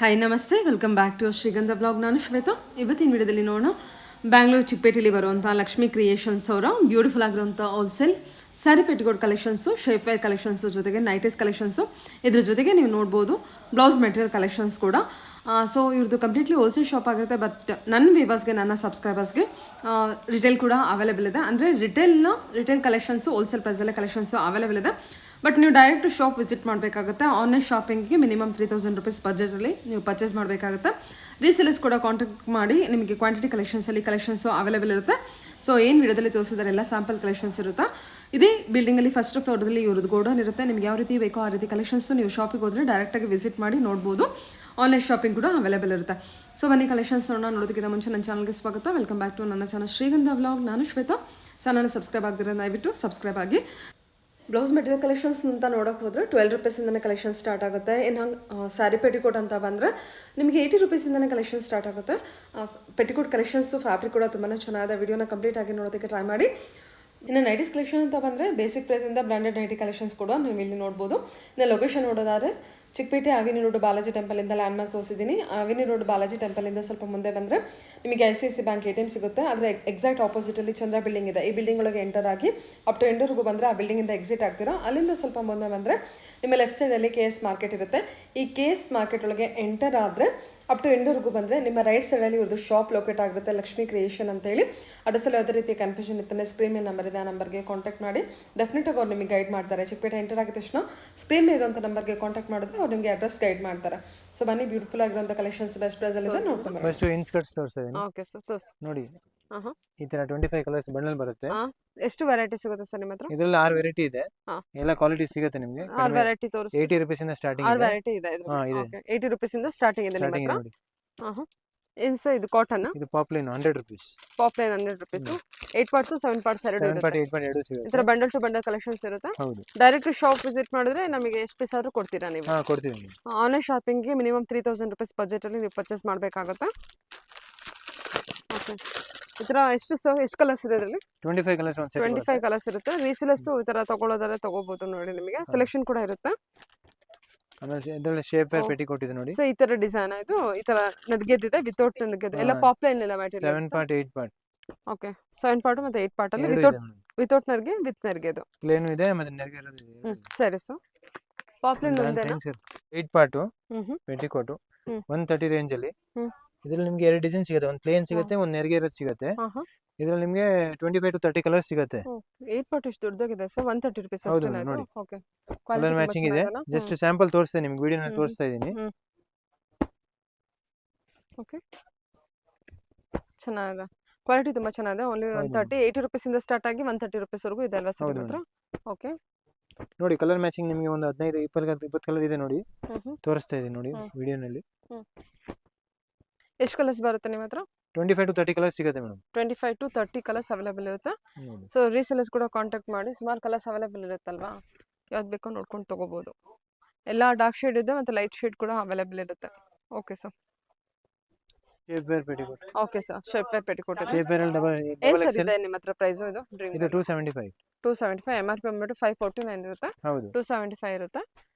Hi ನಮಸ್ತೆ, welcome back to Shrigandha blog. ನಾನು ಶ್ವೇತಾ. ಇವತ್ತಿನ ವಿಡಿಯೋದಲ್ಲಿ ನೋಡೋಣ ಬ್ಯಾಂಗ್ಳೂರು ಚಿಕ್ಕಪೇಟೆಯಲ್ಲಿ ಬರುವಂಥ ಲಕ್ಷ್ಮಿ ಕ್ರಿಯೇಷನ್ಸ್ ಅವರ ಬ್ಯೂಟಿಫುಲ್ ಆಗಿರುವಂಥ wholesale sari petticoat collections, shape wear collections, ಜೊತೆಗೆ ನೈಟೀಸ್ ಕಲೆಕ್ಷನ್ಸು, ಇದ್ರ ಜೊತೆಗೆ ನೀವು ನೋಡ್ಬೋದು ಬ್ಲೌಸ್ ಮೆಟೀರಿಯಲ್ ಕಲೆಕ್ಷನ್ಸ್ ಕೂಡ. ಸೊ ಇವ್ರದ್ದು ಕಂಪ್ಲೀಟ್ಲಿ ಹೋಲ್ಸೇಲ್ ಶಾಪ್ ಆಗುತ್ತೆ. ಬಟ್ ನನ್ನ ವ್ಯೂವರ್ಸ್ಗೆ, ನನ್ನ ಸಬ್ಸ್ಕ್ರೈಬರ್ಸ್ಗೆ ರಿಟೇಲ್ ಕೂಡ ಅವೈಲೇಬಲ್ ಇದೆ. ಅಂದರೆ ರಿಟೇಲ್ ಕಲೆಕ್ಷನ್ಸು ಹೋಲ್ಸೇಲ್ ಪ್ರೈಸಲ್ಲೇ ಕಲೆಕ್ಷನ್ಸು ಅವೈಲೇಬಲ್ ಇದೆ. ಬಟ್ ನೀವು ಡೈರೆಕ್ಟ್ ಶಾಪ್ ವಿಸಿಟ್ ಮಾಡಬೇಕಾಗುತ್ತೆ. ಆನ್ಲೈನ್ ಶಾಪಿಂಗಿಗೆ ಮಿನಿಮಮ್ 3000 rupees ಬಜೆಟಲ್ಲಿ ನೀವು ಪರ್ಚೇಸ್ ಮಾಡಬೇಕಾಗುತ್ತೆ. ರೀಸೇಲರ್ಸ್ ಕೂಡ ಕಾಂಟ್ಯಾಕ್ಟ್ ಮಾಡಿ ನಿಮಗೆ ಕ್ವಾಂಟಿಟಿ ಕಲೆಕ್ಷನ್ಸಲ್ಲಿ ಕಲೆಕ್ಷನ್ಸು ಅವೈಲೇಬಲ್ ಇರುತ್ತೆ. ಸೊ ಏನು ವಿಡಿಯೋದಲ್ಲಿ ತೋರಿಸಿದ್ದಾರೆ ಎಲ್ಲ ಸ್ಯಾಂಪಲ್ ಕಲೆಕ್ಷನ್ಸ್ ಇರುತ್ತೆ. ಇದೇ ಬಿಲ್ಡಿಂಗಲ್ಲಿ ಫಸ್ಟ್ ಫ್ಲೋರ್ದಲ್ಲಿ ಇವ್ರದ್ದು ಗೋಡೌನ್ ಇರುತ್ತೆ. ನಿಮ್ಗೆ ಯಾವ ರೀತಿ ಬೇಕೋ ಆ ರೀತಿ ಕಲೆಕ್ಷನ್ಸು ನೀವು ಶಾಪಿಗೆ ಹೋದರೆ ಡೈರೆಕ್ಟಾಗಿ ವಿಸಿಟ್ ಮಾಡಿ ನೋಡ್ಬೋದು. ಆನ್ಲೈನ್ ಶಾಪಿಂಗ್ ಕೂಡ ಅವೈಲೇಬಲ್ ಇರುತ್ತೆ. ಸೊ ಬನ್ನಿ ಕಲೆಕ್ಷನ್ಸ್ ನೋಡೋದಕ್ಕಿಂತ ಮುಂಚೆ ನನ್ನ ಚಾನಲ್ಗೆ ಸ್ವಾಗತ. ವೆಲ್ಕಮ್ ಬ್ಯಾಕ್ ಟು ನನ್ನ ಚಾನಲ್ ಶ್ರೀಗಂಧ ಬ್ಲಾಗ್. ನಾನು ಶ್ವೇತಾ. ಚಾನಲ್ ಸಬ್ಸ್ಕ್ರೈಬ್ ಆಗಿದ್ರೆ ದಯವಿಟ್ಟು ಸಬ್ಸ್ಕ್ರೈಬ್ ಆಗಿ. ಬ್ಲೌಸ್ ಮೆಟೀರಿಯಲ್ ಕಲೆಕ್ಷನ್ಸ್ ಅಂತ ನೋಡೋಕೆ ಹೋದರೆ 12 ರೂಪೀಸಿಂದನೇ ಕಲೆಕ್ಷನ್ ಸ್ಟಾರ್ಟ್ ಆಗುತ್ತೆ. ಇನ್ನು ಹಂಗೆ ಸ್ಯಾರಿ ಪೆಟಿಕೋಟ್ ಅಂತ ಬಂದರೆ ನಿಮಗೆ 80 ರೂಪೀಸಿಂದನೇ ಕಲೆಕ್ಷನ್ ಸ್ಟಾರ್ಟ್ ಆಗುತ್ತೆ. ಪೆಟಿಕೋಟ್ ಕಲೆಕ್ಷನ್ಸು ಫ್ಯಾಬ್ರಿಕ್ ಕೂಡ ತುಂಬಾ ಚೆನ್ನಾಗಿದೆ. ವಿಡಿಯೋನ ಕಂಪ್ಲೀಟ್ ಆಗಿ ನೋಡೋದಕ್ಕೆ ಟ್ರೈ ಮಾಡಿ. ಇನ್ನು ನೈಟೀಸ್ ಕಲೆಕ್ಷನ್ ಅಂತ ಬಂದರೆ ಬೇಸಿಕ್ ಪ್ರೈಸಿಂದ ಬ್ರ್ಯಾಂಡೆಡ್ ನೈಟಿ ಕಲೆಕ್ಷನ್ಸ್ ಕೂಡ ನೀವು ಇಲ್ಲಿ ನೋಡ್ಬೋದು. ಇನ್ನು ಲೊಕೇಶನ್ ನೋಡೋದಾದರೆ ಚಿಕ್ಕಪೇಟೆ ಅವಿನಿ ರೋಡ್ ಬಾಲಾಜಿ ಟೆಂಪಲಿಂದ ಲ್ಯಾಂಡ್ಮಾರ್ಕ್ ತೋರಿಸಿದ್ದೀನಿ. ಅವಿನಿ ರೋಡ್ ಬಾಲಾಜಿ ಟೆಂಪಲಿಂದ ಸ್ವಲ್ಪ ಮುಂದೆ ಬಂದರೆ ನಿಮಗೆ ICICI ಬ್ಯಾಂಕ್ ATM ಸಿಗುತ್ತೆ. ಅದರ ಎಕ್ಸಾಕ್ಟ್ ಆಪೋಸಿಟಲ್ಲಿ ಚಂದ್ರ ಬಿಲ್ಡಿಂಗ್ ಇದೆ. ಈ ಬಿಲ್ಡಿಂಗ್ ಒಳಗೆ ಎಂಟರ್ ಆಗಿ ಅಪ್ ಟು ಎಂಡರ್ಗೂ ಬಂದರೆ ಆ ಬಿಲ್ಡಿಂಗಿಂದ ಎಕ್ಸಿಟ್ ಆಗ್ತೀರಾ. ಅಲ್ಲಿಂದ ಸ್ವಲ್ಪ ಮುಂದೆ ಬಂದರೆ ನಿಮ್ಮ ಲೆಫ್ಟ್ ಸೈಡಲ್ಲಿ KS ಮಾರ್ಕೆಟ್ ಇರುತ್ತೆ. ಈ KS ಮಾರ್ಕೆಟ್ ಒಳಗೆ ಎಂಟರ್ ಆದರೆ ಅಪ್ ಟು ಎಂಡರ್ಗೂ ಬಂದರೆ ನಿಮ್ಮ ರೈಟ್ ಸೈಡಲ್ಲಿ ಇವ್ರದ್ದು ಶಾಪ್ ಲೊಕೇಟ್ ಆಗಿರುತ್ತೆ, ಲಕ್ಷ್ಮಿ ಕ್ರಿಯೇಷನ್ ಅಂತೇಳಿ. ಅಡ್ರೆಸ್ಸಲ್ಲಿ ಯಾವುದೇ ರೀತಿ ಕನ್ಫ್ಯೂಷನ್ ಇತ್ತಂದರೆ ಸ್ಕ್ರೀನ್ ಮೇಲೆ ನಂಬರ್ ಇದೆ, ಆ ನಂಬರ್ಗೆ ಕಾಂಟ್ಯಾಕ್ಟ್ ಮಾಡಿ. ಡೆಫಿನೆಟಾಗಿ ಅವ್ರು ನಿಮಗೆ ಗೈಡ್ ಮಾಡ್ತಾರೆ. ಚಿಕ್ಕಪೇಟೆ ಎಂಟರ್ ಆಗಿದ ತಕ್ಷಣ ಸ್ಕ್ರೀನ್ ಮೇಲೆ ಇರುವಂಥ ನಂಬರ್ಗೆ ಕಾಂಟ್ಯಾಕ್ಟ್ ಮಾಡಿದ್ರೆ ಅವ್ರು ನಿಮಗೆ ಅಡ್ರೆಸ್ ಗೈಡ್ ಮಾಡ್ತಾರೆ. ಸೊ ಬನ್ನಿ, ಬ್ಯೂಟಿಫುಲ್ ಆಗಿರುವಂಥ ಕಲೆಕ್ಷನ್ಸ್ ಬೆಸ್ಟ್ ಪ್ರೈಸಲ್ಲಿ ಇದೆ, ನೋಡ್ಕೊಂಡು ಫಸ್ಟ್ ಇನ್ಸ್ಕರ್ಟ್ಸ್ ತೋರಿಸ್ತಾ ಇದೀನಿ. ಓಕೆ ಸರ್, ತೋರಿಸಿ ನೋಡಿ. ಈ ತರ 25 ಕಲರ್ಸ್ ಬಂಡಲ್ ಬರುತ್ತೆ. ಎಷ್ಟು ವೆರೈಟಿ ಸಿಗುತ್ತೆ ಸರ್ ನಿಮ್ಮ ಹತ್ರ? ಇದರಲ್ಲಿ 6 ವೆರೈಟಿ ಇದೆ. ಎಲ್ಲ ಕ್ವಾಲಿಟಿ ಸಿಗುತ್ತೆ ನಿಮಗೆ. 6 ವೆರೈಟಿ ತೋರಿಸಿ. 80 ರೂಪೀಸ್ ಇಂದ ಸ್ಟಾರ್ಟಿಂಗ್ ಇದೆ. 6 ವೆರೈಟಿ ಇದೆ ಇದು. ಓಕೆ, 80 ರೂಪೀಸ್ ಇಂದ ಸ್ಟಾರ್ಟಿಂಗ್ ಇದೆ ನಿಮ್ಮ ಹತ್ರ. ನೋಡಿ. ಏನು ಸರ್ ಇದು? ಕಾಟನ್? ಇದು ಪಾಪ್ಲೈನ್ 100 ರೂಪೀಸ್. ಪಾಪ್ಲೈನ್ 100 ರೂಪೀಸ್. 8 ಪಾರ್ಟ್ಸ್ 7 ಪಾರ್ಟ್ಸ್ ಎರಡು ಇರುತ್ತೆ. 7 ಪಾರ್ಟ್ 8 ಪಾರ್ಟ್ ಎರಡು ಸಿಗುತ್ತೆ. ಈ ತರ ಬಂಡಲ್ ಟು ಬಂಡಲ್ ಕಲೆಕ್ಷನ್ಸ್ ಇರುತ್ತೆ. ಹೌದು. ಡೈರೆಕ್ಟ್ ಶಾಪ್ ವಿಸಿಟ್ ಮಾಡಿದ್ರೆ ನಮಗೆ ಎಷ್ಟು ಪೀಸ್ ಆದ್ರೂ ಕೊಡ್ತೀರಾ ನೀವು? ಕೊಡ್ತೀವಿ. ಆನ್ಲೈನ್ ಶಾಪಿಂಗ್ಗೆ ಮಿನಿಮಮ್ 3000 ರೂಪೀಸ್ ಬಜೆಟ್ ಅಲ್ಲಿ ನೀವು ಪರ್ಚೇಸ್ ಮಾಡಬೇಕಾಗುತ್ತೆ. ಓಕೆ, ಈ ತರ ಎಷ್ಟು ಕಲರ್ಸ್ ಇದೆ ಇದರಲ್ಲಿ? 25 ಕಲರ್ಸ್ ಒಂದು ಸೆಟ್. 25 ಕಲರ್ಸ್ ಇರುತ್ತೆ. ರೀಸೇಲರ್ಸ್ ಈ ತರ ತಗೊಳ್ಳೋದಾದ್ರೆ ತಗೋಬಹುದು ನೋಡಿ. ನಿಮಗೆ ಸೆಲೆಕ್ಷನ್ ಕೂಡ ಇರುತ್ತೆ. ಆಮೇಲೆ ಇದರಲ್ಲಿ ಶೇಪ್ ವೇರ್ ಪೆಟಿಕೋಟ್ ಇದೆ ನೋಡಿ. ಸೊ ಈ ತರ ಡಿಸೈನ್ ಆಯ್ತು. ಈ ತರ ನಡ್ಗೆದಿದೆ, ವಿತೌಟ್ ನಡ್ಗೆದು ಎಲ್ಲ ಪಾಪ್ಲೈನ್ ಎಲ್ಲ ಮ್ಯಾಟೀರಿಯಲ್. 7 ಪಾರ್ಟ್ 8 ಪಾರ್ಟ್. ಓಕೆ, 7 ಪಾರ್ಟ್ ಮತ್ತೆ 8 ಪಾರ್ಟ್ ಅಲ್ಲಿ ವಿತೌಟ್ ನರ್ಗೆ ವಿತ್ ನರ್ಗೆದು ಪ್ಲೇನ್ ಇದೆ ಮತ್ತೆ ನರ್ಗೆ ಇರೋದು ಇದೆ. ಸರಿ ಸರ್. ಪಾಪ್ಲೈನ್ ಒಂದೇ 8 ಪಾರ್ಟ್ ಪೆಟಿಕೋಟ್ 130 ರೇಂಜ್ ಅಲ್ಲಿ. ಇದರಲ್ಲಿ ನಿಮಗೆ 2 ಡಿಸೈನ್ ಸಿಗುತ್ತೆ. ಒಂದು ಪ್ಲೇನ್ ಸಿಗುತ್ತೆ, ಒಂದು ನೆರಿಗೆ ಇರೋದು ಸಿಗುತ್ತೆ. ಇದರಲ್ಲಿ ನಿಮಗೆ 25 to 30 ಕಲರ್ಸ್ ಸಿಗುತ್ತೆ. 8 ಪಾರ್ಟ್ ಎಷ್ಟು ದೊಡ್ಡದಾಗಿದೆ ಸರ್? 130 ರೂಪೀಸ್ ಹೌದು ಅಷ್ಟೇ. ನೋಡಿ. ಓಕೆ, ಕಲರ್ ಮ್ಯಾಚಿಂಗ್ ಇದೆ. ಜಸ್ಟ್ ಸ್ಯಾಂಪಲ್ ತೋರಿಸ್ತೀನಿ ನಿಮಗೆ, ವಿಡಿಯೋನಲ್ಲಿ ತೋರಿಸ್ತಾ ಇದ್ದೀನಿ. ಓಕೆ, ಚೆನ್ನಾಗಿದೆ. ಕ್ವಾಲಿಟಿ ತುಂಬಾ ಚೆನ್ನಾಗಿದೆ. ಓನ್ಲಿ 130, 80 ರೂಪೀಸ್ ಇಂದ ಸ್ಟಾರ್ಟ್ ಆಗಿ 130 ರೂಪೀಸ್ ವರೆಗೂ ಇದೆ ಅಲ್ವಾ ಸರ್ ನಿಮ್ಮ ಹತ್ರ? ಓಕೆ ನೋಡಿ, ಕಲರ್ ಮ್ಯಾಚಿಂಗ್ ನಿಮಗೆ ಒಂದು 15 20 ಕಲರ್ ಇದೆ ನೋಡಿ. ತೋರಿಸ್ತಾ ಇದ್ದೀನಿ ನೋಡಿ ವಿಡಿಯೋನಲ್ಲಿ. ಎಷ್ಟು ಕಲರ್ಸ್ ಬರುತ್ತೆ ನಿಮ್ಮ ಹತ್ರ? 25 to 30 ಕಲರ್ಸ್ ಸಿಗುತ್ತೆ ಮೇಡಮ್. 25 to 30 ಕಲರ್ಸ್ ಅವೈಲೇಬಲ್ ಇರುತ್ತೆ. ಸೊ ರೀಸೇಲರ್ಸ್ ಕೂಡ ಕಾಂಟ್ಯಾಕ್ಟ್ ಮಾಡಿ. ಸುಮಾರು ಕಲರ್ಸ್ ಅವೈಲೇಬಲ್ ಇರುತ್ತಲ್ವಾ, ಯಾವ್ದು ಬೇಕೋ ನೋಡ್ಕೊಂಡು ತಗೋಬಹುದು. ಎಲ್ಲ ಡಾರ್ಕ್ ಶೇಡ್ ಇದೆ ಮತ್ತೆ ಲೈಟ್ ಶೇಡ್ ಕೂಡ ಅವೈಲೇಬಲ್ ಇರುತ್ತೆ. Okay sir. Shapewear petticoat. Okay sir, shapewear petticoat ಇದೆ. ಶೇಪ್ ವೇರ್ ಅಲ್ಲಿ ಡಬಲ್ ಏನು ಸರ್ ಇದೆ ನಿಮ್ಮ ಹತ್ರ ಪ್ರೈಸ್? ಇದು ಡ್ರೀಮ್ ಇದು 275. 275. MRP ಬಂದ್ಬಿಟ್ಟು 549 ಇರುತ್ತೆ. ಹೌದು, 275 ಇರುತ್ತೆ.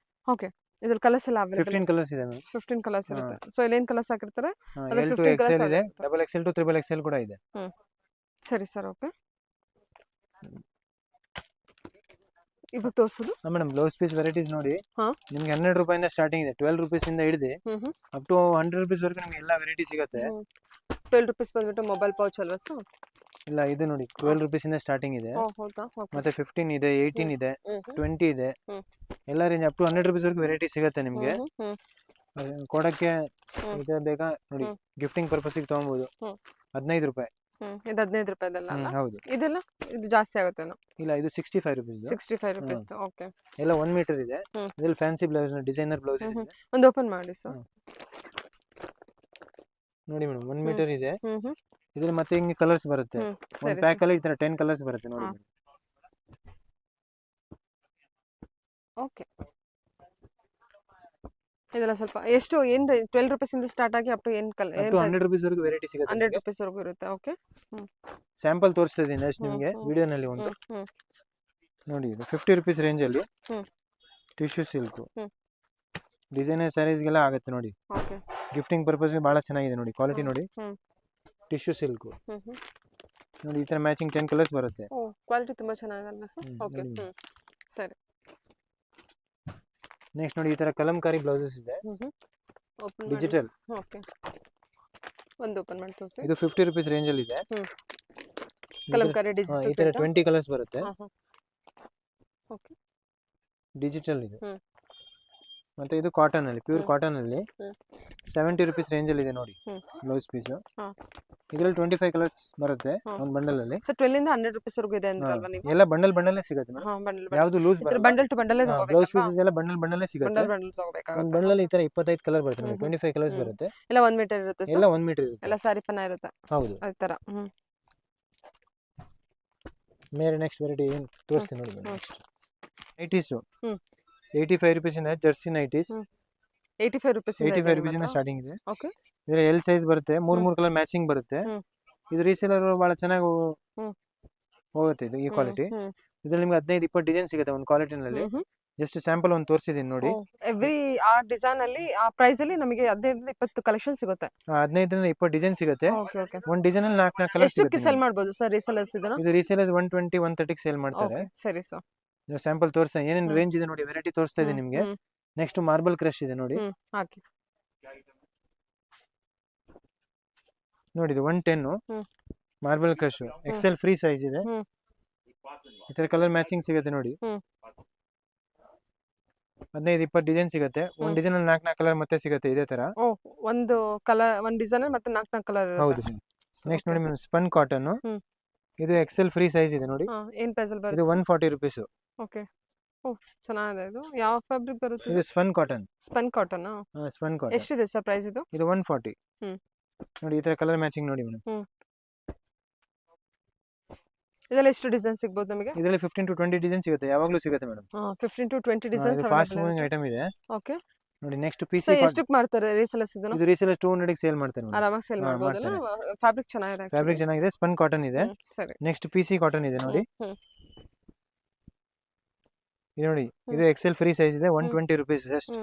ಓಕೆ, ಇದ್ರ ಕಲರ್ಸ್ ಎಲ್ಲ ಅವೈಲೇಬಲ್. 15 ಕಲರ್ಸ್ ಇದೆ ಮೇಡಮ್. 15 ಕಲರ್ಸ್ ಇರುತ್ತೆ. ಸೊ ಇಲ್ಲಿ ಏನು ಕಲರ್ಸ್ ಹಾಕಿರ್ತಾರೆ? L to XL ಇದೆ, XXL to XXL ಕೂಡ ಇದೆ. ಸರಿ ಸರ್. ಓಕೆ, ಇವಾಗ ತೋರಿಸೋದು ಮೇಡಮ್ ಬ್ಲೌಸ್ ಪೀಸ್ ವೆರೈಟೀಸ್ ನೋಡಿ. ನಿಮ್ಗೆ 12 ರೂಪಾಯಿಂದ ಸ್ಟಾರ್ಟಿಂಗ್ ಇದೆ. 12 ರೂಪೀಸ್ ಇಂದ ಹಿಡಿದು ಅಪ್ ಟು 100 ರೂಪೀಸ್ ವರೆಗೂ ನಿಮ್ಗೆ ಎಲ್ಲ ವೆರೈಟಿ ಸಿಗುತ್ತೆ. 12 ರೂಪೀಸ್ ಬಂದ್ಬಿಟ್ಟು ಮೊಬೈಲ್ ಪೌಚ್ ಅಲ್ವಾ ಸರ್? ಇಲ್ಲ, ಇದು ನೋಡಿ 12 ರೂಪೀಸ್ ಇಂದ ಸ್ಟಾರ್ಟಿಂಗ್ ಇದೆ. ಮತ್ತೆ 15 ಇದೆ, 18 ಇದೆ, 20 ಇದೆ. ಎಲ್ಲ ರೇಂಜ್ ಅಪ್ ಟು 100 ರೂಪೀಸ್ ವರೆಗೂ ವೆರೈಟಿ ಸಿಗುತ್ತೆ ನಿಮ್ಗೆ. ಕೊಡಕ್ಕೆ ಇದೆ ಬೇಕಾ ನೋಡಿ, ಗಿಫ್ಟಿಂಗ್ ಪರ್ಪಸ್ ಗೆ ತಗೊಬಹುದು. 15 ರೂಪಾಯಿ. ಇದು 15 ರೂಪಾಯಿದಲ್ಲ? ಹೌದು. ಇದೆಲ್ಲ ಇದು ಜಾಸ್ತಿ ಆಗುತ್ತೆ? ಇಲ್ಲ, ಇದು 65 ರೂಪೀಸ್. 65 ರೂಪೀಸ್. ಓಕೆ, ಎಲ್ಲ 1 ಮೀಟರ್ ಇದೆ. ಇದ್ರಲ್ಲಿ ಫ್ಯಾನ್ಸಿ ಬ್ಲೌಸ್, ಡಿಸೈನರ್ ಬ್ಲೌಸ್ ಇದೆ. ಒಂದು ಓಪನ್ ಮಾಡಿ ಸರ್. ನೋಡಿ ಮೇಡಮ್, 1 ಮೀಟರ್ ಇದೆ. ಇದ್ರಲ್ಲಿ ಮತ್ತೆ ಹಿಂಗೆ ಕಲರ್ಸ್ ಬರುತ್ತೆ. ಒಂದು ಪ್ಯಾಕ್ ಅಲ್ಲಿ ಈ ತರ 10 ಕಲರ್ಸ್ ಬರುತ್ತೆ ನೋಡಿ. ಓಕೆ, ಇದೆಲ್ಲ ಸ್ವಲ್ಪ ಎಷ್ಟು ಏನು 12 ರೂಪೀಸ್ ಇಂದ ಸ್ಟಾರ್ಟ್ ಆಗಿ ಅಪ್ ಟು ಏನು ಕಲರ್? 100 ರೂಪೀಸ್ ವರೆಗೂ ವೆರೈಟಿ ಸಿಗುತ್ತೆ. 100 ರೂಪೀಸ್ ವರೆಗೂ ಇರುತ್ತೆ. ಓಕೆ, ಸ್ಯಾಂಪಲ್ ತೋರಿಸ್ತಾ ಇದ್ದೀನಿ ಅಷ್ಟು ನಿಮಗೆ ವಿಡಿಯೋನಲ್ಲಿ. ಒಂದು ನೋಡಿ, ಇದು 50 ರೂಪೀಸ್ ರೇಂಜ್ ಅಲ್ಲಿ ಟಿಶ್ಯೂ ಸಿಲ್ಕ್ ಡಿಸೈನರ್ ಸ್ಯಾರೀಸ್ಗೆಲ್ಲ ಆಗುತ್ತೆ ನೋಡಿ. ಓಕೆ, ಗಿಫ್ಟಿಂಗ್ ಪರ್ಪಸ್ಗೆ ಭಾಳ ಚೆನ್ನಾಗಿದೆ ನೋಡಿ. ಕ್ವಾಲಿಟಿ ನೋಡಿ, ಟಿಶ್ಯೂ ಸಿಲ್ಕು ನೋಡಿ. ಈ ಥರ ಮ್ಯಾಚಿಂಗ್ 10 ಕಲರ್ಸ್ ಬರುತ್ತೆ. ಕ್ವಾಲಿಟಿ ತುಂಬಾ ಚೆನ್ನಾಗಿದೆ ಅಲ್ವಾ ಸರ್? ಓಕೆ, ಸರಿ. ನೆಕ್ಸ್ಟ್ ನೋಡಿ, ಈ ಥರ ಕಲಂಕಾರಿ ಬ್ಲೌಸಸ್ ಇದೆ, ಡಿಜಿಟಲ್. ಓಕೆ, ಒಂದು ಓಪನ್ ಮಾಡಿ ತೋರಿಸಿ. ಇದು 50 rupees ರೇಂಜಲ್ಲಿ ಇದೆ. ಕಲಂಕಾರಿ ಈ ಡಿಜಿಟಲ್ ಥರ 20 ಕಲರ್ಸ್ ಬರುತ್ತೆ. ಓಕೆ, ಡಿಜಿಟಲ್ ಇದು. ಮತ್ತೆ ಇದು ಕಾಟನ್ ಅಲ್ಲಿ, ಪ್ಯೂರ್ ಕಾಟನ್ ಅಲ್ಲಿ 70 rupees ರೇಂಜಲ್ಲಿ ಇದೆ ನೋಡಿ ಬ್ಲೌಸ್ ಪೀಸ್. ಇದರಲ್ಲಿ 25 ಕಲರ್ಸ್ ಬರುತ್ತೆ ಒಂದು ಬಂಡಲ್ ಅಲ್ಲಿ. ಸೊ 12 ಇಂದ 100 rupees ವರೆಗೂ ಇದೆ ಅಂದ್ರಲ್ವಾ ನೀವು? ಎಲ್ಲ ಬಂಡಲ್ ಸಿಗುತ್ತೆ ಮೇಡಮ್, ಯಾವುದು ಲೂಸ್ ಬರಲ್ಲ. Bundle to bundle blouse pieces ಎಲ್ಲ ಬಂಡಲ್ ಸಿಗುತ್ತೆ. ಒಂದು ಬಂಡಲ್ ಅಲ್ಲಿ ಈ ತರ 25 ಕಲರ್ ಬರುತ್ತೆ ನೋಡಿ, 25 ಕಲರ್ಸ್ ಬರುತ್ತೆ. ಎಲ್ಲ 1 ಮೀಟರ್ ಇರುತ್ತೆ, ಎಲ್ಲ 1 ಮೀಟರ್ ಇರುತ್ತೆ, ಎಲ್ಲ ಸಾರಿ ಪನ್ನ ಇರುತ್ತೆ. ಹೌದು, ಆ ತರ. ಮೇರೆ ನೆಕ್ಸ್ಟ್ ವೆರೈಟಿ ಏನು ತೋರಿಸ್ತೀನಿ ನೋಡಿ. ನೈಟೀಸ್ 85 rupees ಇಂದ ಜರ್ಸಿ ನೈಟೀಸ್ 85 rupees ಇಂದ ಸ್ಟಾರ್ಟಿಂಗ್ ಇದೆ. ಓಕೆ, ಇದ್ರ ಎಲ್ ಸೈಜ್ ಬರುತ್ತೆ, 3 ಕಲರ್ ಮ್ಯಾಚಿಂಗ್ ಬರುತ್ತೆ. ಇದು ರೀಸೇಲರ್ ಬಹಳ ಚೆನ್ನಾಗಿ ಹೋಗುತ್ತೆ ಇದು, ಈ ಕ್ವಾಲಿಟಿ. ಇದ್ರಲ್ಲಿ ನಿಮ್ಗೆ 15-20 ಡಿಸೈನ್ ಸಿಗುತ್ತೆ ಒಂದು ಕ್ವಾಲಿಟಿನಲ್ಲಿ. ಜಸ್ಟ್ ಸ್ಯಾಂಪಲ್ ಒಂದು ತೋರಿಸಿದೀನಿ ನೋಡಿ. ಎವ್ರಿ ಆ ಡಿಸೈನ್ ಅಲ್ಲಿ ಆ ಪ್ರೈಸ್ ಅಲ್ಲಿ ನಮಗೆ 15-20 ಕಲೆಕ್ಷನ್ ಸಿಗುತ್ತೆ. 15-20 ಡಿಸೈನ್ ಸಿಗುತ್ತೆ. ಓಕೆ ಓಕೆ, ಒಂದು ಡಿಸೈನ್ ಅಲ್ಲಿ 4 ಕಲರ್ ಎಷ್ಟಕ್ಕೆ ಸಿಗುತ್ತೆ. ಸೆಲ್ ಮಾಡಬಹುದು ಸರ್ ರೀಸೆಲರ್ಸ್ ಇದನ್ನ? ಇದು ರೀಸೇಲರ್ಸ್ 120-130 ಸೇಲ್ ಮಾಡ್ತಾರೆ. ಸರಿ ಸರ್, ಸ್ಯಾಂಪಲ್ ತೋರಿಸ್ತಾ ಏನೇನು ರೇಂಜ್ ಇದೆ ನೋಡಿ, ವೆರೈಟಿ ತೋರಿಸ್ತಾ ಇದೆ ನಿಮ್ಗೆ. ನೆಕ್ಸ್ಟ್ ಮಾರ್ಬಲ್ ಕ್ರಶ್ ಇದೆ ನೋಡಿ. ಹಾಕಿ ನೋಡಿ, ಇದು 110 marble crush, excel free size ಇದೆ. ಈ ತರ ಕಲರ್ ಮ್ಯಾಚಿಂಗ್ ಸಿಗುತ್ತೆ ನೋಡಿ. 15-20 ಡಿಸೈನ್ ಸಿಗುತ್ತೆ. ಒಂದು ಡಿಸೈನ್ ಅಲ್ಲಿ 4 ಕಲರ್ ಮತ್ತೆ ಸಿಗುತ್ತೆ ಇದೇ ತರ. ಒಂದು ಕಲರ್, ಒಂದು ಡಿಸೈನ್ ಮತ್ತೆ 4 ಕಲರ್. ಹೌದು. ನೆಕ್ಸ್ಟ್ ನೋಡಿ ಮ್ಯಾಮ್, ಸ್ಪನ್ ಕಾಟನ್. ಇದು ಎಕ್ಸೆಲ್ ಫ್ರೀ ಸೈಜ್ ಇದೆ ನೋಡಿ. ಏನ್ ಪ್ರೈಸ್ ಅಲ್ಲಿ ಬರುತ್ತೆ? ಇದು 140 rupees. ಓಕೆ, ಚೆನ್ನಾಗಿದೆ. ಇದು ಯಾವ ಫ್ಯಾಬ್ರಿಕ್ ಬರುತ್ತೆ? ಇದು spun cotton. Spun cotton. Spun cotton ಎಷ್ಟಿದೆ ಸರ್ ಪ್ರೈಸ್ ಇದು? ಇದು 140. ನೋಡಿ, ಈ ತರ ಕಲರ್ ಮ್ಯಾಚಿಂಗ್ ನೋಡಿ ಮೇಡಮ್. ಇದರಲ್ಲಿ ಎಷ್ಟು ಡಿಸೈನ್ ಸಿಗಬಹುದು ನಮಗೆ? ಇದರಲ್ಲಿ 15 to 20 ಡಿಸೈನ್ ಸಿಗುತ್ತೆ, ಯಾವಾಗಲೂ ಸಿಗುತ್ತೆ madam. 15 to 20 designs fast moving item ಇದೆ. ಓಕೆ ನೋಡಿ, ನೆಕ್ಸ್ಟ್ ಪೀಸಿ. ಎಷ್ಟಕ್ಕೆ ಮಾಡ್ತಾರೆ ರೀಸೆಲರ್ಸ್ ಇದನ್ನ? ಇದು ರೀಸೆಲರ್ಸ್ 200 ಗೆ ಸೇಲ್ ಮಾಡ್ತಾರೆ. ಆರಾಮಾಗಿ ಸೇಲ್ ಮಾಡಬಹುದಲ್ಲ? ಫ್ಯಾಬ್ರಿಕ್ ಚೆನ್ನಾಗಿದೆ. ಫ್ಯಾಬ್ರಿಕ್ ಚೆನ್ನಾಗಿದೆ, ಸ್ಪನ್ ಕಾಟನ್ ಇದೆ. ಸರಿ, ನೆಕ್ಸ್ಟ್ ಪೀಸಿ ಕಾಟನ್ ಇದೆ ನೋಡಿ. ಇದು ನೋಡಿ, ಇದು ಎಕ್ಸೆಲ್ ಫ್ರೀ ಸೈಜ್ ಇದೆ, 120 rupees ಜಸ್ಟ್.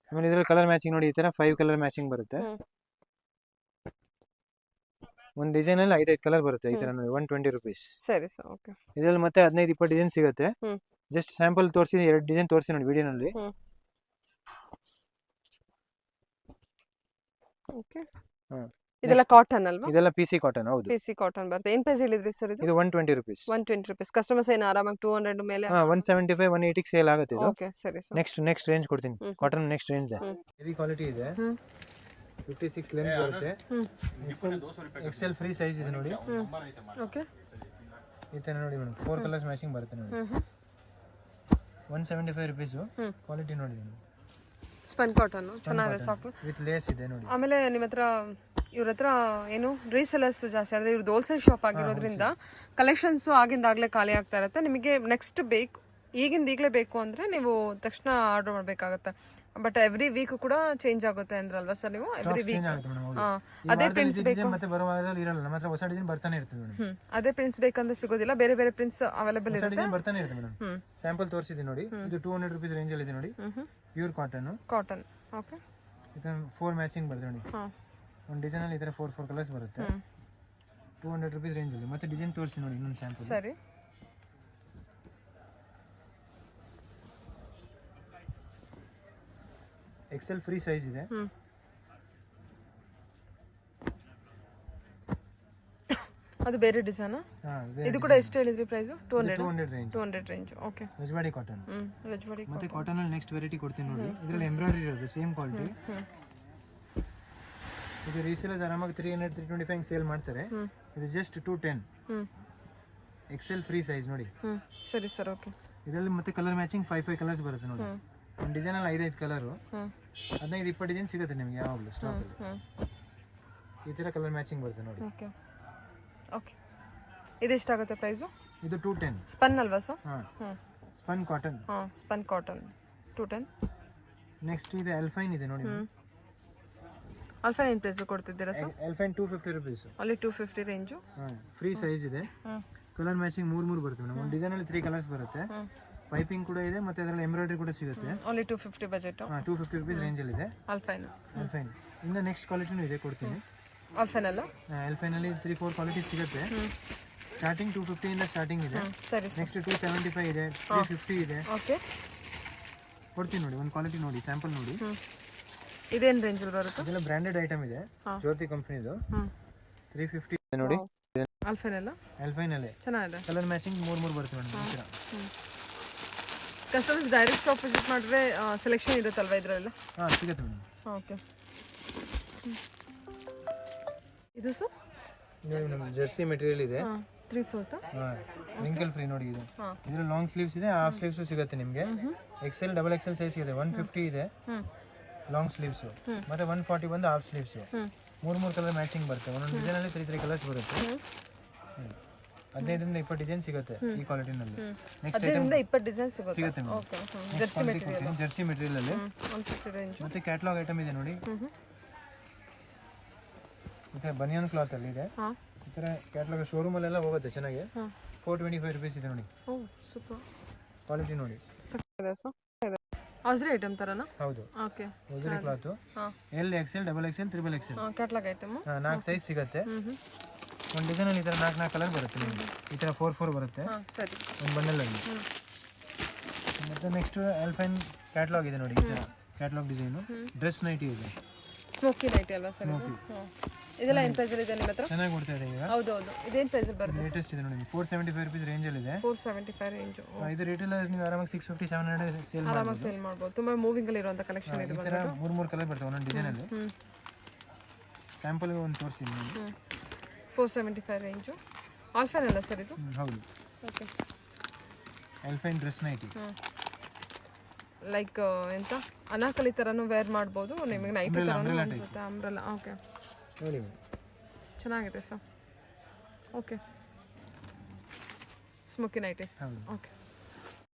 ಆಮೇಲೆ ಇದರಲ್ಲಿ ಕಲರ್ ಮ್ಯಾಚಿಂಗ್ ನೋಡಿ, ಈ ತರ 5 ಕಲರ್ ಮ್ಯಾಚಿಂಗ್ ಬರುತ್ತೆ. ಒಂದು ಡಿಸೈನ್ ಅಲ್ಲಿ 5 ಕಲರ್ ಬರುತ್ತೆ ಈ ತರ ನೋಡಿ, 120 rupees. ಸರಿ ಸರ್, ಓಕೆ. ಇದರಲ್ಲಿ ಮತ್ತೆ 15-20 ಡಿಸೈನ್ ಸಿಗುತ್ತೆ. ಜಸ್ಟ್ ಸ್ಯಾಂಪಲ್ ತೋರಿಸಿ, 2 ಡಿಸೈನ್ ತೋರಿಸಿ ನೋಡಿ ವಿಡಿಯೋನಲ್ಲಿ. ಓಕೆ, ಇದೆಲ್ಲ ಕಾಟನ್ ಅಲ್ವಾ? ಇದೆಲ್ಲ ಪಿಸಿ ಕಾಟನ್. ಹೌದು, ಪಿಸಿ ಕಾಟನ್ ಬರುತ್ತೆ. ಏನ್ ಪ್ರೈಸ್ ಹೇಳಿದ್ರಿ ಸರ್ ಇದು? ಇದು 120 rupees. 120 rupees. ಕಸ್ಟಮರ್ಸ್ ಏನು ಆರಾಮಾಗಿ 200 ಮೇಲೆ 175-180 ಗೆ ಸೇಲ್ ಆಗುತ್ತೆ ಇದು. ಓಕೆ, ಸರಿ ಸರ್. ನೆಕ್ಸ್ಟ್ ರೇಂಜ್ ಕೊಡ್ತೀನಿ. ಕಾಟನ್ ನೆಕ್ಸ್ಟ್ ರೇಂಜ್ ಇದೆ, ಹೆವಿ ಕ್ವಾಲಿಟಿ ಇದೆ. 56 ಲೆಂತ್ ಬರುತ್ತೆ. ಎಕ್ಸೆಲ್ ಫ್ರೀ ಸೈಜ್ ಇದೆ ನೋಡಿ. ಓಕೆ, ಈ ತರ ನೋಡಿ ಮೇಡಮ್, 4 ಕಲರ್ಸ್ ಮ್ಯಾಚಿಂಗ್ ಬರುತ್ತೆ ನೋಡಿ. 175 rupees. ಕ್ವಾಲಿಟಿ ನೋಡಿ, ಸ್ಪನ್ ಕಾಟನ್ ಚೆನ್ನಾಗಿದೆ, ಸಾಕು. ವಿತ್ ಲೇಸ್ ಇದೆ ನೋಡಿ. ಆಮೇಲೆ ನಿಮ್ಮ ಹತ್ರ ಇವ್ರ ಹತ್ರ ಏನು ರೀಸೆಲರ್ಸ್ ಜಾಸ್ತಿ ಅಂದ್ರೆ ಇವ್ರದ್ದು ಹೋಲ್ಸೇಲ್ ಶಾಪ್ ಆಗಿರೋದ್ರಿಂದ ಕಲೆಕ್ಷನ್ಸ್ ಆಗಿಂದಾಗ್ಲೇ ಖಾಲಿ ಆಗ್ತಾ ಇರುತ್ತೆ. ನಿಮಗೆ ನೆಕ್ಸ್ಟ್ ಬೇಕು, ಈಗಲೇ ಬೇಕು ಅಂದ್ರೆ ನೀವು ತಕ್ಷಣ ಆರ್ಡರ್ ಮಾಡ್ಬೇಕಾಗತ್ತೆ. ಬಟ್ ಎವ್ರಿ ವೀಕ್ ಕೂಡ ಚೇಂಜ್ ಆಗುತ್ತೆ ಅಂದ್ರಲ್ವಾ ಸರ್ ನೀವು? ಎವ್ರಿ ವೀಕ್ ಅದೇ ಪ್ರಿಂಟ್ಸ್ ಬೇಕು, ಮತ್ತೆ ಬರುವ ವಾರದಲ್ಲಿ ಇರಲ್ಲ, ನಮ್ಮ ಹತ್ರ ಹೊಸ ಡಿಸೈನ್ ಬರ್ತಾನೆ ಇರ್ತದೆ ಮೇಡಮ್. ಅದೇ ಪ್ರಿಂಟ್ಸ್ ಬೇಕಂದ್ರೆ ಸಿಗೋದಿಲ್ಲ, ಬೇರೆ ಬೇರೆ ಪ್ರಿಂಟ್ಸ್ ಅವೈಲೇಬಲ್ ಇರುತ್ತೆ. ಡಿಸೈನ್ ಬರ್ತಾನೆ ಇರುತ್ತೆ ಮೇಡಮ್. ಸ್ಯಾಂಪಲ್ ತೋರಿಸಿದ್ದೀನಿ ನೋಡಿ. ಇದು 200 rupees ರೇಂಜ್ ಅಲ್ಲಿ ಇದೆ ನೋಡಿ, ಪ್ಯೂರ್ ಕಾಟನ್. ಓಕೆ, ಇದು 4 ಮ್ಯಾಚಿಂಗ್ ಬರುತ್ತೆ ನೋಡಿ. ಒಂದು ಡಿಸೈನ್ ಅಲ್ಲಿ ಈ ತರ 4 ಕಲರ್ಸ್ ಬರುತ್ತೆ. 200 rupees ರೇಂಜ್ ಅಲ್ಲಿ. ಮತ್ತೆ ಡಿಸೈನ್ ತೋರಿಸಿ ನೋಡಿ ಇನ್ನೊಂದು ಸ್ಯಾಂಪಲ್. ಸರಿ, ಎಕ್ಸೆಲ್ ಫ್ರೀ ಸೈಜ್ ಇದೆ. ಅದು ಬೇರೆ ಡಿಸೈನ್. ಇದು ಕೂಡ ಎಷ್ಟು ಹೇಳಿದ್ರಿ price? 200 range. Okay, Rajwadi cotton. Rajwadi ಮತ್ತೆ ಕಾಟನ್ ಅಲ್ಲಿ ನೆಕ್ಸ್ಟ್ ವೆರೈಟಿ ಕೊಡ್ತೀನಿ ನೋಡಿ. ಇದರಲ್ಲಿ ಎಂಬ್ರಾಯ್ಡರಿ ಇರೋದು, ಸೇಮ್ ಕ್ವಾಲಿಟಿ. ಇದು ರೀಸೇಲರ್ಸ್ ಆರಾಮಾಗಿ 300-325 ಸೇಲ್ ಮಾಡ್ತಾರೆ. ಇದು ಜಸ್ಟ್ 210. ಎಕ್ಸೆಲ್ ಫ್ರೀ ಸೈಜ್ ನೋಡಿ. ಸರಿ ಸರ್, ಓಕೆ. ಇದರಲ್ಲಿ ಮತ್ತೆ ಕಲರ್ ಮ್ಯಾಚಿಂಗ್ 5 ಕಲರ್ಸ್ ಬರುತ್ತೆ ನೋಡಿ. ಒಂದು ಡಿಸೈನ್ ಅಲ್ಲಿ 5 ಕಲರು, 15-20 ಡಿಸೈನ್ ಸಿಗುತ್ತೆ ನಿಮಗೆ ಯಾವಾಗಲೂ ಸ್ಟಾಕ್ ಅಲ್ಲಿ. ಈ ತರ ಕಲರ್ ಮ್ಯಾಚಿಂಗ್ ಬರುತ್ತೆ ನೋಡಿ. ಓಕೆ ಓಕೆ, ಇದು ಎಷ್ಟಾಗುತ್ತೆ ಪ್ರೈಸ್? ಇದು 210. ಸ್ಪನ್ ಅಲ್ವಾ sir? Spun cotton. Spun cotton 210. Next ಇದು ಎಲ್ಫೈನ್ ಇದೆ ನೋಡಿ. ಅಲ್ಫೈನ್ ಏನು ಪ್ರೈಸ್ ಕೊಡ್ತಿದ್ದೀರಾ ಸರ್? ಎಲ್ಫೈನ್ 250 rupees. ಅಲ್ಲಿ 250 ರೇಂಜು. ಫ್ರೀ ಸೈಜ್ ಇದೆ. ಕಲರ್ ಮ್ಯಾಚಿಂಗ್ 3 ಬರುತ್ತೆ ಮೇಡಮ್. ಒಂದು ಡಿಸೈನ್ ಅಲ್ಲಿ 3 ಕಲರ್ಸ್ ಬರುತ್ತೆ. ಪೈಪಿಂಗ್ ಕೂಡ ಇದೆ ಮತ್ತೆ ಅದರಲ್ಲಿ ಎಂಬ್ರಾಯ್ಡ್ರಿ ಕೂಡ ಸಿಗುತ್ತೆ. Only 250 budget. 250 ರುಪೀಸ್ ರೇಂಜಲ್ಲಿ ಇದೆ. ಅಲ್ಫೈನ್. ಎಲ್ಫೈನ್ ಇನ್ನು ನೆಕ್ಸ್ಟ್ ಕ್ವಾಲಿಟಿನೂ ಇದೆ, ಕೊಡ್ತೀನಿ. ಅಲ್ಫೈನ್ ಅಲ್ಲ, ಎಲ್ಫೈನಲ್ಲಿ 3-4 ಕ್ವಾಲಿಟಿ ಸಿಗುತ್ತೆ. ಸ್ಟಾರ್ಟಿಂಗ್ 250 ಇಂದ ಸ್ಟಾರ್ಟಿಂಗ್ ಇದೆ. ಸರಿ. ನೆಕ್ಸ್ಟ್ 275 ಇದೆ, 350 ಇದೆ. ಓಕೆ, ಕೊಡ್ತೀನಿ ನೋಡಿ, ಒಂದು ಕ್ವಾಲಿಟಿ ನೋಡಿ, ಸ್ಯಾಂಪಲ್ ನೋಡಿ. ಇದೇನು ರೇಂಜಲ್ಲಿ ಬರುತ್ತೆ? ಇದೆಲ್ಲ ಬ್ರ್ಯಾಂಡೆಡ್ ಐಟಮ್ ಇದೆ, ಜ್ಯೋತಿ ಕಂಪ್ನಿದು. 350 ಇದೆ ನೋಡಿ. ಅಲ್ಫೈನ್ ಅಲ್ಲ, ಎಲ್ಫೈನಲ್ಲೇ ಚೆನ್ನಾಗಿದೆ. ಕಲರ್ ಮ್ಯಾಚಿಂಗ್ 3 ಬರುತ್ತೆ madam. Customers direct shop visit ಮಾಡಿದ್ರೆ ಸೆಲೆಕ್ಷನ್ ಇರುತ್ತಲ್ವಾ ಇದರಲ್ಲ? ಸಿಗುತ್ತೆ ಮೇಡಮ್. ಓಕೆ, ಇದು ಸರ್ ನೋಡಿ ಮೇಡಮ್, ಜರ್ಸಿ ಮೆಟೀರಿಯಲ್ ಇದೆ. 3/4. ರಿಂಕಲ್ ಫ್ರೀ ನೋಡಿ ಇದು. ಇದರಲ್ಲಿ ಲಾಂಗ್ ಸ್ಲೀವ್ಸ್ ಇದೆ, ಹಾಫ್ ಸ್ಲೀವ್ಸ್ ಸಿಗುತ್ತೆ ನಿಮಗೆ. XL, XXL ಸೈಜ್ ಇದೆ. 150 ಇದೆ ಲಾಂಗ್ ಸ್ಲೀವ್ಸ್, ಮತ್ತೆ 140 ಬಂದು ಹಾಫ್ ಸ್ಲೀವ್ಸ್. 3 ಕಲರ್ ಮ್ಯಾಚಿಂಗ್ ಬರುತ್ತೆ. ಒಂದೊಂದು ಡಿಸೈನ್ ಅಲ್ಲಿ 3 ಕಲರ್ಸ್ ಬರುತ್ತೆ. 15 20 ಡಿಸೈನ್ ಸಿಗುತ್ತೆ ಈ ಕ್ವಾಲಿಟಿನಲ್ಲಿ. ನೆಕ್ಸ್ಟ್ ಐಟಮ್ 20 ಡಿಸೈನ್ ಸಿಗುತ್ತೆ. ಓಕೆ, ಜರ್ಸಿ ಮೆಟೀರಿಯಲ್ ಅಲ್ಲಿ 150 ರೇಂಜ್. ಮತ್ತೆ ಕ್ಯಾಟಲಾಗ್ ಐಟಮ್ ಇದೆ ನೋಡಿ. ಮತ್ತೆ ಬನಿಯನ್ ಕ್ಲಾತ್ ಅಲ್ಲಿ ಇದೆ. ಈ ತರ ಕ್ಯಾಟಲಾಗ್ ಶೋರೂಮ್ ಅಲ್ಲೆಲ್ಲ ಹೋಗುತ್ತೆ ಚೆನ್ನಾಗಿ. 425 ರುಪೀಸ್ ಇದೆ ನೋಡಿ. ಓ ಸೂಪರ್ ಕ್ವಾಲಿಟಿ ನೋಡಿ. ಹಾಸ್ರಿ ಐಟಮ್ ತರನಾ? ಹೌದು. Okay, hosiery cloth. L, XL, XXL, XXL. Catalogue item 4 size ಸಿಗುತ್ತೆ. ಒಂದು ಡಿಸೈನ್ ಅಲ್ಲಿ ಈ ತರ 4 ಕಲರ್ ಬರುತ್ತೆ ನಿಮಗೆ. ಈ ತರ 4 ಬರುತ್ತೆ. ಸರಿ, ಒಂದು ಬಂಡಲ್ ಅಲ್ಲಿ. ಮತ್ತೆ ನೆಕ್ಸ್ಟ್ ಎಲ್ಫೈನ್ ಕ್ಯಾಟಲಾಗ್ ಇದೆ ನೋಡಿ. ಈ ತರ ಕ್ಯಾಟಲಾಗ್ ಡಿಸೈನ್. ಡ್ರೆಸ್ ನೈಟಿ ಇದೆ, ಸ್ಮೋಕಿ ನೈಟಿ ಅಲ್ವಾ ಸರ್? ಇದೆಲ್ಲ ಏನು ಪ್ರೈಸ್ ಇದೆ ನಿಮ್ಮ ಹತ್ರ? ಚೆನ್ನಾಗಿ ಕೊಡ್ತಾ ಇದೆ ಈಗ. ಹೌದು, ಇದೇನು ಪ್ರೈಸ್ ಬರುತ್ತೆ? ಲೇಟೆಸ್ಟ್ ಇದೆ ನೋಡಿ, 475 ರುಪೀಸ್ ರೇಂಜ್ ಅಲ್ಲಿ ಇದೆ. 475 ರೇಂಜ್. ಇದು ರಿಟೇಲ್ ನೀವು ಆರಾಮಾಗಿ 650 700 ಸೇಲ್ ಆರಾಮಾಗಿ ಸೇಲ್ ಮಾಡ್ಬೋದು. ತುಂಬಾ ಮೂವಿಂಗ್ ಅಲ್ಲಿ ಇರುವಂತ ಕಲೆಕ್ಷನ್ ಇದೆ. ಈ ತರ 3 ಕಲರ್ ಬರ್ತವೆ ಒಂದೊಂದು ಡಿಸೈನ್ ಅಲ್ಲಿ. ಸ್ಯಾಂಪಲ್ ಒಂದು ತೋರಿಸ್ತೀನಿ ನೋಡಿ. 475 ರೇಂಜ್. ಆಲ್ಫೈನ್ ಅಲ್ಲ ಸರ್ ಇದು? ಹೌದು. ಓಕೆ, ಎಲ್ಫೈನ್ ಡ್ರೆಸ್ ನೈಟಿ. ಲೈಕ್ ಎಂತ ಅನಾಕಲಿ ತರನು ವೇರ್ ಮಾಡ್ಬೋದು ನಿಮಗೆ. ನೈಟಿ ತರನು ಅನ್ಸುತ್ತೆ, ಅಂಬ್ರೆಲಾ. ಓಕೆ, ನೋಡಿ ಚೆನ್ನಾಗಿದೆ sir. Okay, smoky nighties. Okay.